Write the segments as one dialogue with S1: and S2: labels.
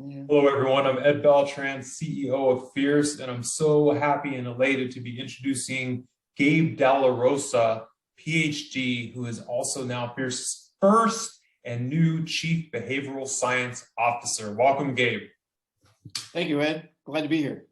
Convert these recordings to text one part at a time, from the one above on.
S1: Yeah.
S2: Hello, everyone. I'm Ed Beltran, CEO of Fierce, and I'm so happy and elated to be introducing Gabe De La Rosa, PhD, who is also now Fierce's first and new Chief Behavioral Science Officer. Welcome, Gabe.
S1: Thank you, Ed. Glad to be here.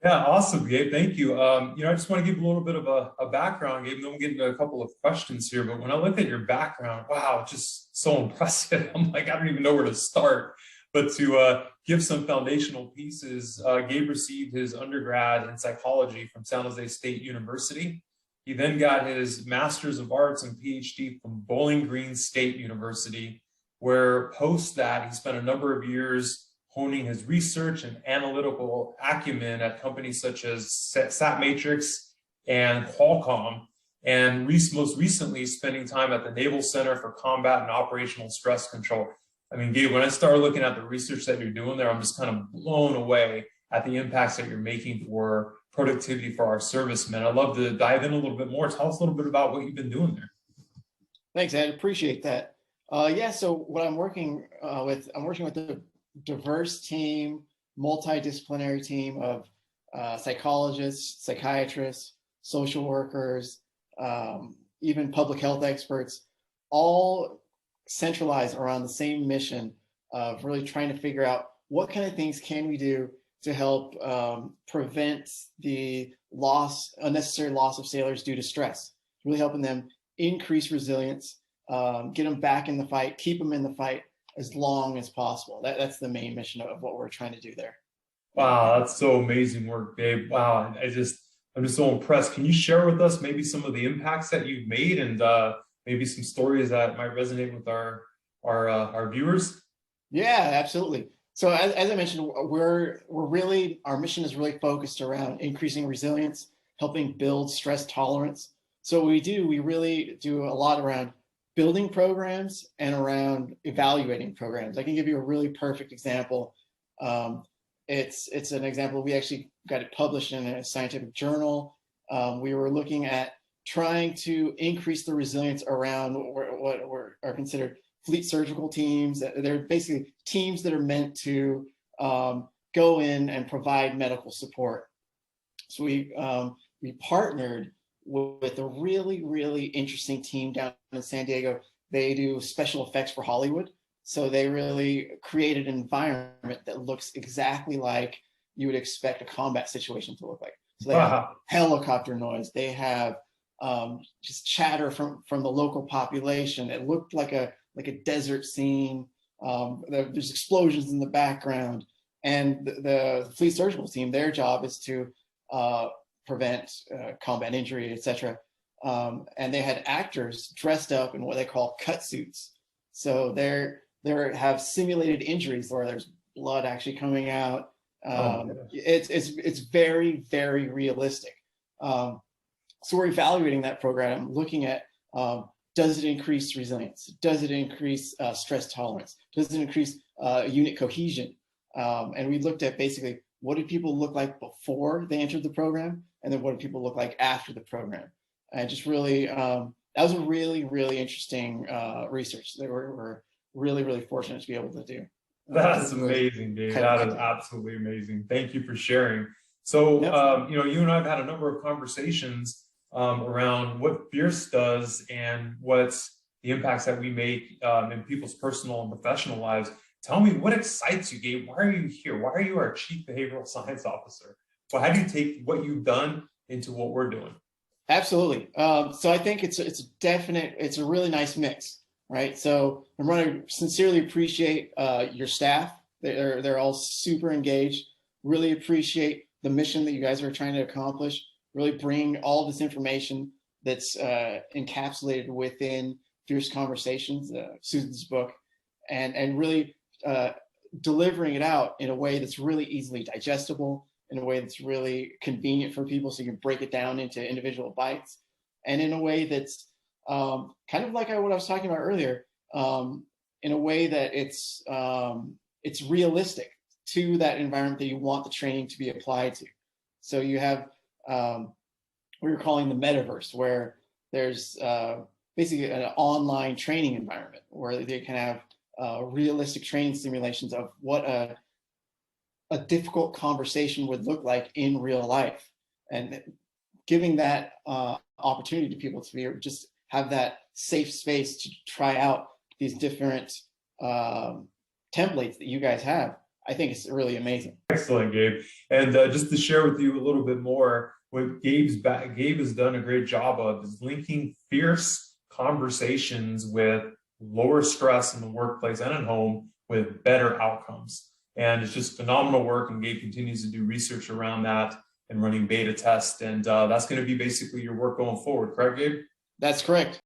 S2: Yeah, awesome, Gabe. Thank you. I just want to give a little bit of a background, Gabe, and then we'll get into a couple of questions here. But when I look at your background, wow, it's just so impressive. I'm like, I don't even know where to start. But to give some foundational pieces, Gabe received his undergrad in psychology from San Jose State University. He then got his Master's of Arts and PhD from Bowling Green State University, where post that, he spent a number of years honing his research and analytical acumen at companies such as SatMatrix and Qualcomm, and most recently spending time at the Naval Center for Combat and Operational Stress Control. I mean, Gabe, when I started looking at the research that you're doing there, I'm just kind of blown away at the impacts that you're making for productivity for our servicemen. I'd love to dive in a little bit more. Tell us a little bit about what you've been doing there.
S1: Thanks, Ed. Appreciate that. So what I'm working I'm working with a diverse team, multidisciplinary team of psychologists, psychiatrists, social workers, even public health experts, all centralized around the same mission of really trying to figure out what kind of things can we do to help prevent the unnecessary loss of sailors due to stress, really helping them increase resilience, get them back in the fight, keep them in the fight as long as possible. That's the main mission of what we're trying to do there.
S2: Wow, that's so amazing work, Gabe. Wow, I'm just so impressed. Can you share with us maybe some of the impacts that you've made and maybe some stories that might resonate with our viewers?
S1: Yeah, absolutely. So as I mentioned, our mission is really focused around increasing resilience, helping build stress tolerance. So we really do a lot around building programs and around evaluating programs. I can give you a really perfect example. It's an example, we actually got it published in a scientific journal. We were looking at trying to increase the resilience around what are considered fleet surgical teams. They're basically teams that are meant to go in and provide medical support. So we partnered with a really, really interesting team down in San Diego. They do special effects for Hollywood. So they really created an environment that looks exactly like you would expect a combat situation to look like. So they have helicopter noise. They have just chatter from the local population. It looked like a desert scene. There's explosions in the background. And the fleet surgical team, their job is to prevent combat injury, etc. And they had actors dressed up in what they call cut suits. So they have simulated injuries where there's blood actually coming out. It's very, very realistic. So we're evaluating that program, looking at does it increase resilience? Does it increase stress tolerance? Does it increase unit cohesion? And we looked at basically what did people look like before they entered the program, and then what did people look like after the program? And just really, that was a really, really interesting research that we're really, really fortunate to be able to do.
S2: That's amazing, Dave. That is absolutely amazing. Thank you for sharing. So, you and I have had a number of conversations around what Fierce does and what's the impacts that we make in people's personal and professional lives. Tell me, what excites you, Gabe? Why are you here? Why are you our Chief Behavioral Science Officer? Well, how do you take what you've done into what we're doing?
S1: Absolutely. So I think it's a really nice mix, right? So I want to sincerely appreciate your staff. They're all super engaged. Really appreciate the mission that you guys are trying to accomplish. Really bring all this information that's encapsulated within Fierce Conversations, Susan's book, and really delivering it out in a way that's really easily digestible, in a way that's really convenient for people so you can break it down into individual bites, and in a way that's kind of like what I was talking about earlier, in a way that it's realistic to that environment that you want the training to be applied to. So you have what we're calling the metaverse, where there's basically an online training environment where they can have realistic training simulations of what a difficult conversation would look like in real life, and giving that opportunity to people to be just have that safe space to try out these different templates that you guys have. I think it's really amazing.
S2: Excellent, Gabe. And just to share with you a little bit more, what Gabe has done a great job of is linking fierce conversations with lower stress in the workplace and at home with better outcomes. And it's just phenomenal work. And Gabe continues to do research around that and running beta tests. And that's going to be basically your work going forward, correct, Gabe?
S1: That's correct.